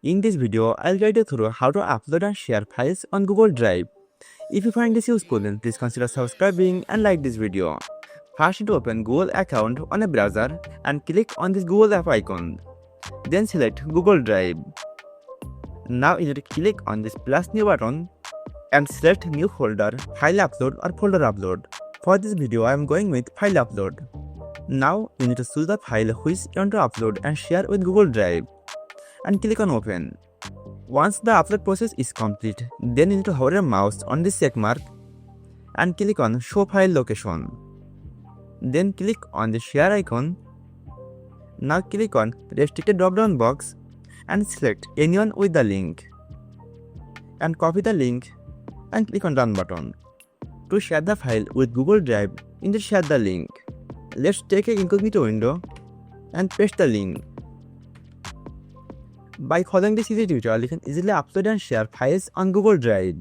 In this video, I'll guide you through how to upload and share files on Google Drive. If you find this useful, then please consider subscribing and like this video. First, to open Google account on a browser and click on this Google app icon. Then select Google Drive. Now you need to click on this plus new button and select new folder, file upload or folder upload. For this video, I am going with file upload. Now you need to choose the file which you want to upload and share with Google Drive and click on open. Once the upload process is complete, then you need to hover your mouse on this check mark and click on show file location. Then click on the share icon. Now click on restricted drop down box and select anyone with the link and copy the link and click on done button. To share the file with Google Drive, you need to share the link. Let's take an incognito window and paste the link. By following this easy tutorial, you can easily upload and share files on Google Drive.